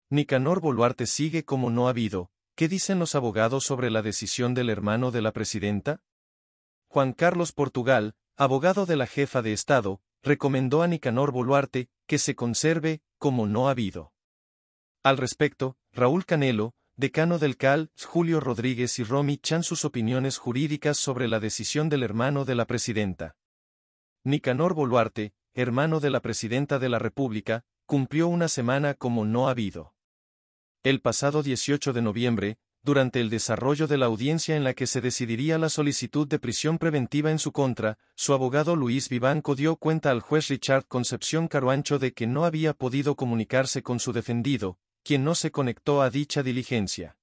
Nicanor Boluarte sigue como no habido. ¿Qué dicen los abogados sobre la decisión del hermano de la presidenta? Juan Carlos Portugal, abogado de la jefa de Estado, recomendó a Nicanor Boluarte que se conserve como no habido. Al respecto, Raúl Canelo, decano del CAL, Julio Rodríguez y Romy Chan sus opiniones jurídicas sobre la decisión del hermano de la presidenta. Nicanor Boluarte, hermano de la presidenta de la República, cumplió una semana como no habido. El pasado 18 de noviembre, durante el desarrollo de la audiencia en la que se decidiría la solicitud de prisión preventiva en su contra, su abogado Luis Vivanco dio cuenta al juez Richard Concepción Caruancho de que no había podido comunicarse con su defendido, quien no se conectó a dicha diligencia.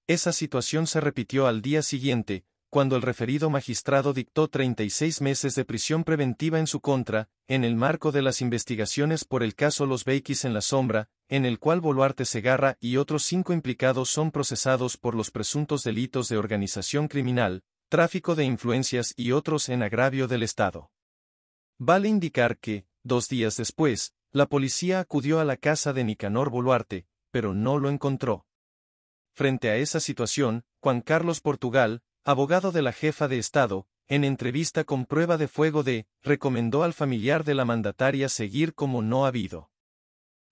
Esa situación se repitió al día siguiente, cuando el referido magistrado dictó 36 meses de prisión preventiva en su contra, en el marco de las investigaciones por el caso Los Beikis en la Sombra, en el cual Boluarte Segarra y otros 5 implicados son procesados por los presuntos delitos de organización criminal, tráfico de influencias y otros en agravio del Estado. Vale indicar que, 2 días después, la policía acudió a la casa de Nicanor Boluarte, pero no lo encontró. Frente a esa situación, Juan Carlos Portugal, abogado de la jefa de Estado, en entrevista con Prueba de Fuego recomendó al familiar de la mandataria seguir como no habido.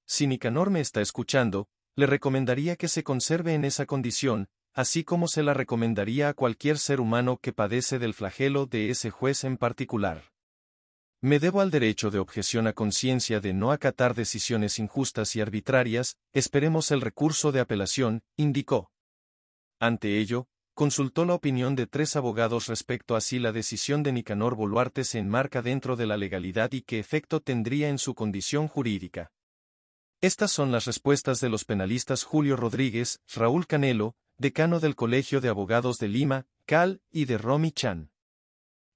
Si Nicanor me está escuchando, le recomendaría que se conserve en esa condición, así como se la recomendaría a cualquier ser humano que padece del flagelo de ese juez en particular. Me debo al derecho de objeción a conciencia de no acatar decisiones injustas y arbitrarias, esperemos el recurso de apelación, indicó. Ante ello, consultó la opinión de 3 abogados respecto a si la decisión de Nicanor Boluarte se enmarca dentro de la legalidad y qué efecto tendría en su condición jurídica. Estas son las respuestas de los penalistas Julio Rodríguez, Raúl Canelo, decano del Colegio de Abogados de Lima, CAL, y de Romy Chan.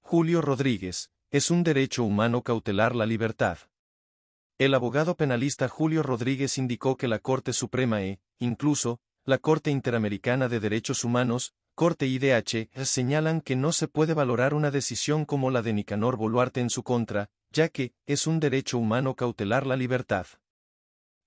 Julio Rodríguez, es un derecho humano cautelar la libertad. El abogado penalista Julio Rodríguez indicó que la Corte Suprema incluso, la Corte Interamericana de Derechos Humanos, Corte IDH, señalan que no se puede valorar una decisión como la de Nicanor Boluarte en su contra, ya que es un derecho humano cautelar la libertad.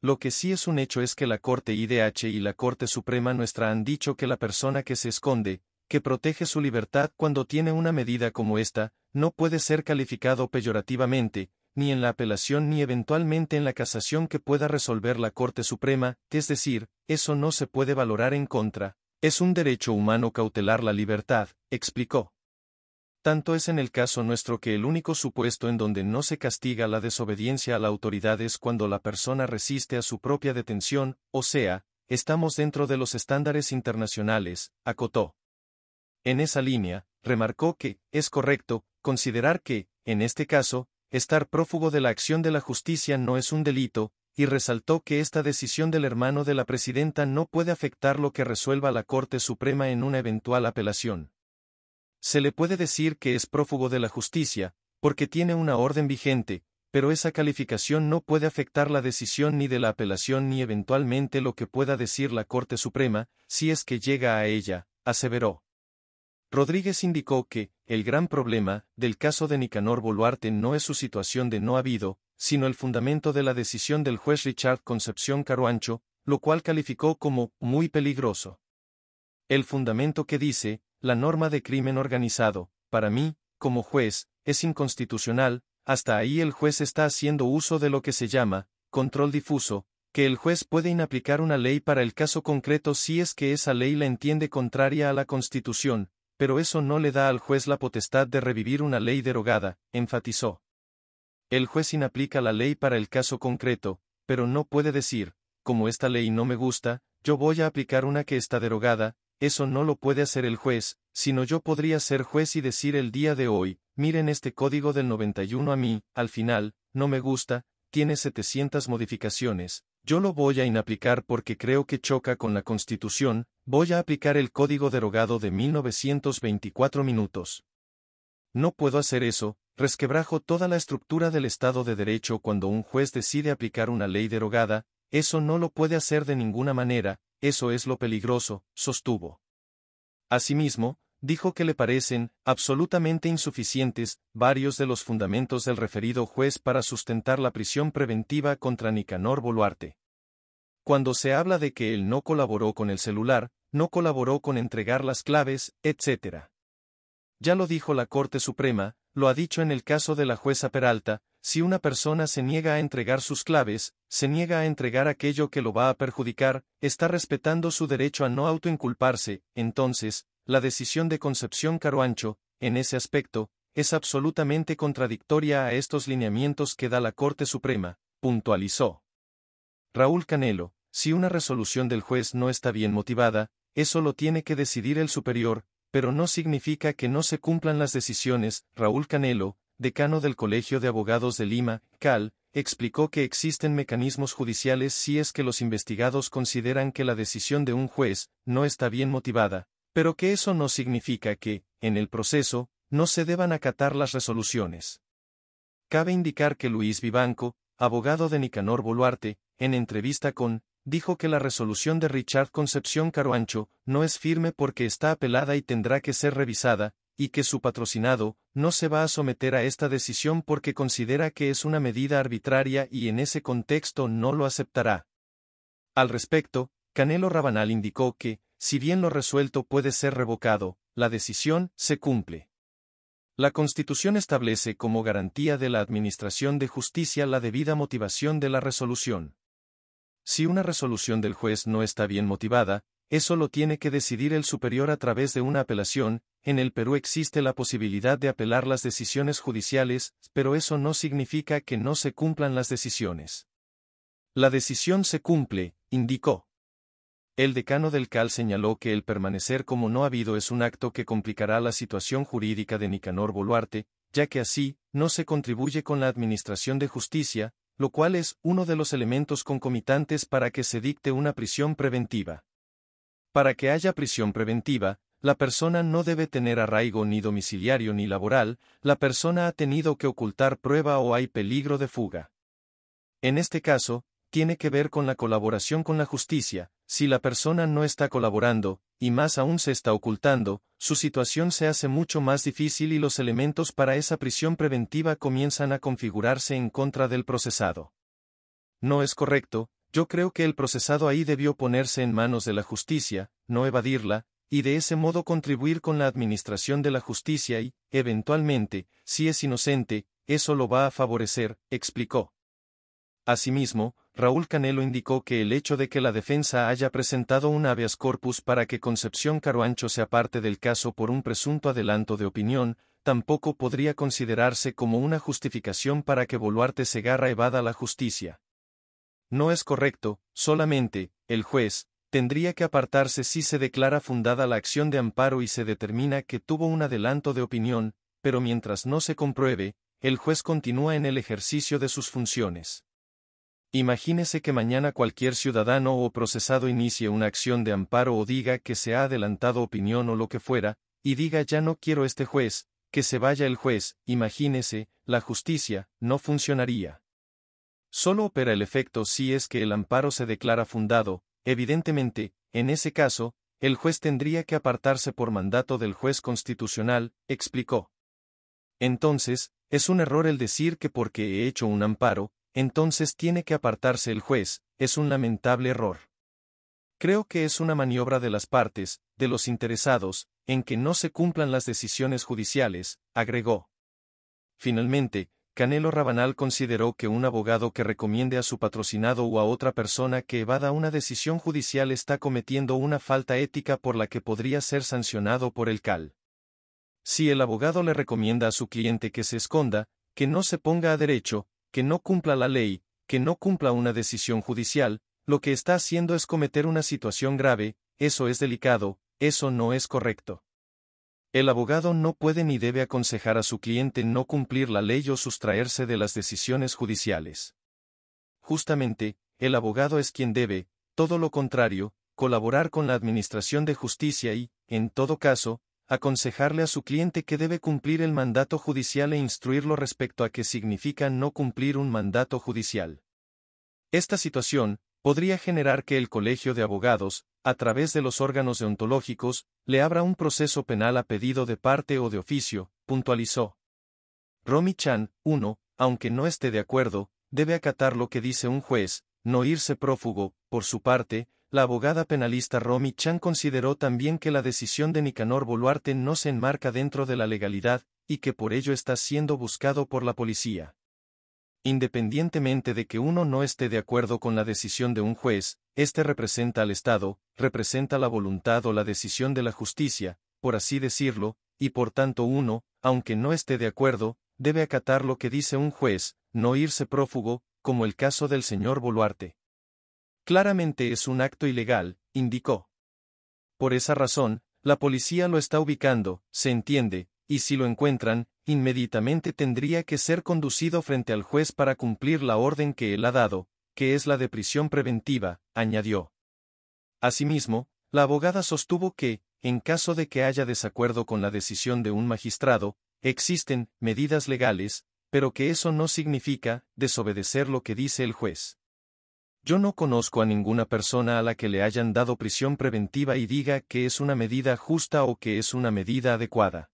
Lo que sí es un hecho es que la Corte IDH y la Corte Suprema nuestra han dicho que la persona que se esconde, que protege su libertad cuando tiene una medida como esta, no puede ser calificado peyorativamente, ni en la apelación ni eventualmente en la casación que pueda resolver la Corte Suprema, es decir, eso no se puede valorar en contra, es un derecho humano cautelar la libertad, explicó. Tanto es en el caso nuestro que el único supuesto en donde no se castiga la desobediencia a la autoridad es cuando la persona resiste a su propia detención, o sea, estamos dentro de los estándares internacionales, acotó. En esa línea, remarcó que, es correcto, considerar que, en este caso, estar prófugo de la acción de la justicia no es un delito, y resaltó que esta decisión del hermano de la presidenta no puede afectar lo que resuelva la Corte Suprema en una eventual apelación. Se le puede decir que es prófugo de la justicia, porque tiene una orden vigente, pero esa calificación no puede afectar la decisión ni de la apelación ni eventualmente lo que pueda decir la Corte Suprema, si es que llega a ella, aseveró. Rodríguez indicó que, el gran problema del caso de Nicanor Boluarte no es su situación de no habido, sino el fundamento de la decisión del juez Richard Concepción Caruancho, lo cual calificó como muy peligroso. El fundamento que dice, la norma de crimen organizado, para mí, como juez, es inconstitucional, hasta ahí el juez está haciendo uso de lo que se llama control difuso, que el juez puede inaplicar una ley para el caso concreto si es que esa ley la entiende contraria a la Constitución, pero eso no le da al juez la potestad de revivir una ley derogada, enfatizó. El juez inaplica la ley para el caso concreto, pero no puede decir, como esta ley no me gusta, yo voy a aplicar una que está derogada. Eso no lo puede hacer el juez, sino yo podría ser juez y decir el día de hoy, miren este código del 91 a mí, al final, no me gusta, tiene 700 modificaciones, yo lo voy a inaplicar porque creo que choca con la Constitución, voy a aplicar el código derogado de 1924 minutos. No puedo hacer eso, resquebrajo toda la estructura del Estado de Derecho cuando un juez decide aplicar una ley derogada, eso no lo puede hacer de ninguna manera. Eso es lo peligroso, sostuvo. Asimismo, dijo que le parecen absolutamente insuficientes varios de los fundamentos del referido juez para sustentar la prisión preventiva contra Nicanor Boluarte. Cuando se habla de que él no colaboró con el celular, no colaboró con entregar las claves, etc. Ya lo dijo la Corte Suprema, lo ha dicho en el caso de la jueza Peralta, si una persona se niega a entregar sus claves, se niega a entregar aquello que lo va a perjudicar, está respetando su derecho a no autoinculparse, entonces, la decisión de Concepción Caro-Ancho, en ese aspecto, es absolutamente contradictoria a estos lineamientos que da la Corte Suprema, puntualizó Raúl Canelo. Si una resolución del juez no está bien motivada, eso lo tiene que decidir el superior, pero no significa que no se cumplan las decisiones. Raúl Canelo, decano del Colegio de Abogados de Lima, CAL, explicó que existen mecanismos judiciales si es que los investigados consideran que la decisión de un juez no está bien motivada, pero que eso no significa que, en el proceso, no se deban acatar las resoluciones. Cabe indicar que Luis Vivanco, abogado de Nicanor Boluarte, en entrevista con, dijo que la resolución de Richard Concepción Caro-Ancho no es firme porque está apelada y tendrá que ser revisada, y que su patrocinado no se va a someter a esta decisión porque considera que es una medida arbitraria y en ese contexto no lo aceptará. Al respecto, Canelo Rabanal indicó que, si bien lo resuelto puede ser revocado, la decisión se cumple. La Constitución establece como garantía de la Administración de Justicia la debida motivación de la resolución. Si una resolución del juez no está bien motivada, eso lo tiene que decidir el superior a través de una apelación. En el Perú existe la posibilidad de apelar las decisiones judiciales, pero eso no significa que no se cumplan las decisiones. La decisión se cumple, indicó. El decano del CAL señaló que el permanecer como no habido es un acto que complicará la situación jurídica de Nicanor Boluarte, ya que así, no se contribuye con la administración de justicia, lo cual es uno de los elementos concomitantes para que se dicte una prisión preventiva. Para que haya prisión preventiva, la persona no debe tener arraigo ni domiciliario ni laboral, la persona ha tenido que ocultar prueba o hay peligro de fuga. En este caso, tiene que ver con la colaboración con la justicia. Si la persona no está colaborando, y más aún se está ocultando, su situación se hace mucho más difícil y los elementos para esa prisión preventiva comienzan a configurarse en contra del procesado. No es correcto, yo creo que el procesado ahí debió ponerse en manos de la justicia, no evadirla, y de ese modo contribuir con la administración de la justicia y, eventualmente, si es inocente, eso lo va a favorecer, explicó. Asimismo, Raúl Canelo indicó que el hecho de que la defensa haya presentado un habeas corpus para que Concepción Caro-Ancho se aparte del caso por un presunto adelanto de opinión, tampoco podría considerarse como una justificación para que Boluarte Segarra evada la justicia. No es correcto, solamente, el juez, tendría que apartarse si se declara fundada la acción de amparo y se determina que tuvo un adelanto de opinión, pero mientras no se compruebe, el juez continúa en el ejercicio de sus funciones. Imagínese que mañana cualquier ciudadano o procesado inicie una acción de amparo o diga que se ha adelantado opinión o lo que fuera, y diga ya no quiero este juez, que se vaya el juez, imagínese, la justicia no funcionaría. Solo opera el efecto si es que el amparo se declara fundado, evidentemente, en ese caso, el juez tendría que apartarse por mandato del juez constitucional, explicó. Entonces, es un error el decir que porque he hecho un amparo, entonces tiene que apartarse el juez, es un lamentable error. Creo que es una maniobra de las partes, de los interesados, en que no se cumplan las decisiones judiciales, agregó. Finalmente, Canelo Rabanal consideró que un abogado que recomiende a su patrocinado o a otra persona que evada una decisión judicial está cometiendo una falta ética por la que podría ser sancionado por el CAL. Si el abogado le recomienda a su cliente que se esconda, que no se ponga a derecho, que no cumpla la ley, que no cumpla una decisión judicial, lo que está haciendo es cometer una situación grave, eso es delicado, eso no es correcto. El abogado no puede ni debe aconsejar a su cliente no cumplir la ley o sustraerse de las decisiones judiciales. Justamente, el abogado es quien debe, todo lo contrario, colaborar con la administración de justicia y, en todo caso, aconsejarle a su cliente que debe cumplir el mandato judicial e instruirlo respecto a qué significa no cumplir un mandato judicial. Esta situación podría generar que el Colegio de Abogados, a través de los órganos deontológicos, le abra un proceso penal a pedido de parte o de oficio, puntualizó. Romy Chan, 1, aunque no esté de acuerdo, debe acatar lo que dice un juez, no irse prófugo. Por su parte, la abogada penalista Romy Chan consideró también que la decisión de Nicanor Boluarte no se enmarca dentro de la legalidad, y que por ello está siendo buscado por la policía. Independientemente de que uno no esté de acuerdo con la decisión de un juez, este representa al Estado, representa la voluntad o la decisión de la justicia, por así decirlo, y por tanto uno, aunque no esté de acuerdo, debe acatar lo que dice un juez, no irse prófugo, como el caso del señor Boluarte. Claramente es un acto ilegal, indicó. Por esa razón, la policía lo está ubicando, se entiende, y si lo encuentran, inmediatamente tendría que ser conducido frente al juez para cumplir la orden que él ha dado, que es la de prisión preventiva, añadió. Asimismo, la abogada sostuvo que, en caso de que haya desacuerdo con la decisión de un magistrado, existen medidas legales, pero que eso no significa desobedecer lo que dice el juez. Yo no conozco a ninguna persona a la que le hayan dado prisión preventiva y diga que es una medida justa o que es una medida adecuada.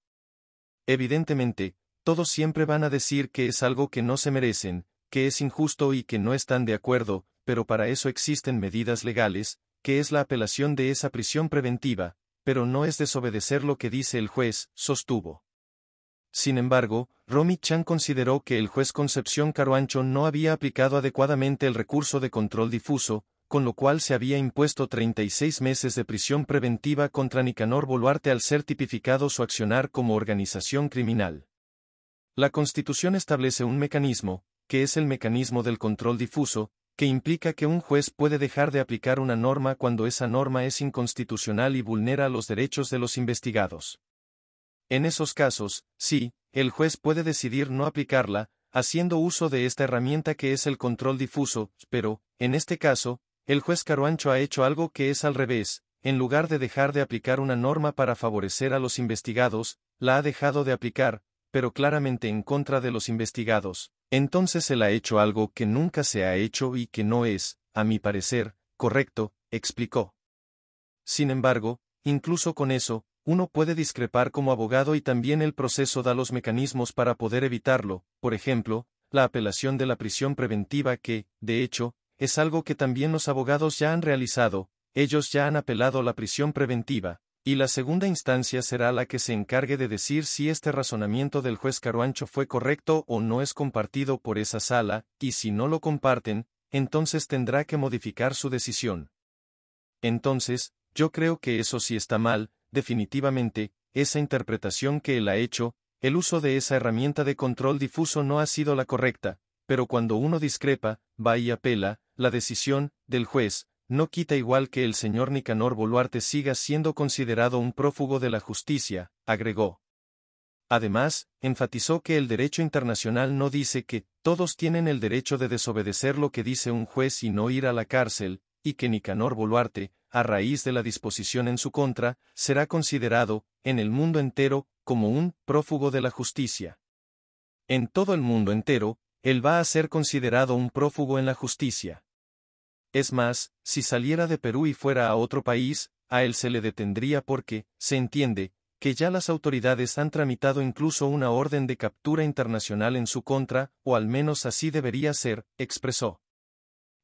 Evidentemente, todos siempre van a decir que es algo que no se merecen, que es injusto y que no están de acuerdo, pero para eso existen medidas legales, que es la apelación de esa prisión preventiva, pero no es desobedecer lo que dice el juez, sostuvo. Sin embargo, Romy Chan consideró que el juez Concepción Caruancho no había aplicado adecuadamente el recurso de control difuso, con lo cual se había impuesto 36 meses de prisión preventiva contra Nicanor Boluarte al ser tipificado su accionar como organización criminal. La Constitución establece un mecanismo, que es el mecanismo del control difuso, que implica que un juez puede dejar de aplicar una norma cuando esa norma es inconstitucional y vulnera los derechos de los investigados. En esos casos, sí, el juez puede decidir no aplicarla, haciendo uso de esta herramienta que es el control difuso, pero, en este caso, el juez Caruancho ha hecho algo que es al revés, en lugar de dejar de aplicar una norma para favorecer a los investigados, la ha dejado de aplicar, pero claramente en contra de los investigados. Entonces él ha hecho algo que nunca se ha hecho y que no es, a mi parecer, correcto, explicó. Sin embargo, incluso con eso, uno puede discrepar como abogado y también el proceso da los mecanismos para poder evitarlo, por ejemplo, la apelación de la prisión preventiva que, de hecho, es algo que también los abogados ya han realizado, ellos ya han apelado la prisión preventiva, y la segunda instancia será la que se encargue de decir si este razonamiento del juez Caruancho fue correcto o no es compartido por esa sala, y si no lo comparten, entonces tendrá que modificar su decisión. Entonces, yo creo que eso sí está mal, definitivamente, esa interpretación que él ha hecho, el uso de esa herramienta de control difuso no ha sido la correcta, pero cuando uno discrepa, va y apela, la decisión del juez no quita igual que el señor Nicanor Boluarte siga siendo considerado un prófugo de la justicia, agregó. Además, enfatizó que el derecho internacional no dice que todos tienen el derecho de desobedecer lo que dice un juez y no ir a la cárcel, y que Nicanor Boluarte, a raíz de la disposición en su contra, será considerado, en el mundo entero, como un prófugo de la justicia. En todo el mundo entero, él va a ser considerado un prófugo en la justicia. Es más, si saliera de Perú y fuera a otro país, a él se le detendría porque, se entiende, que ya las autoridades han tramitado incluso una orden de captura internacional en su contra, o al menos así debería ser, expresó.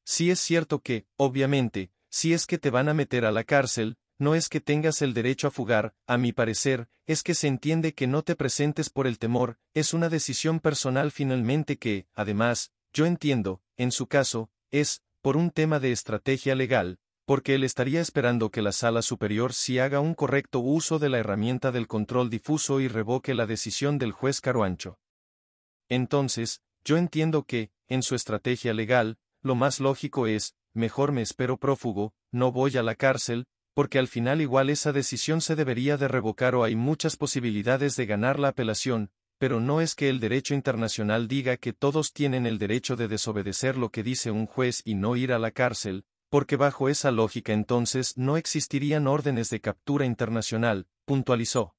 Sí es cierto que, obviamente, si es que te van a meter a la cárcel, no es que tengas el derecho a fugar, a mi parecer, es que se entiende que no te presentes por el temor, es una decisión personal finalmente que, además, yo entiendo, en su caso, es, por un tema de estrategia legal, porque él estaría esperando que la Sala Superior sí haga un correcto uso de la herramienta del control difuso y revoque la decisión del juez Caruancho. Entonces, yo entiendo que, en su estrategia legal, lo más lógico es, mejor me espero prófugo, no voy a la cárcel, porque al final igual esa decisión se debería de revocar o hay muchas posibilidades de ganar la apelación, pero no es que el derecho internacional diga que todos tienen el derecho de desobedecer lo que dice un juez y no ir a la cárcel, porque bajo esa lógica entonces no existirían órdenes de captura internacional, puntualizó.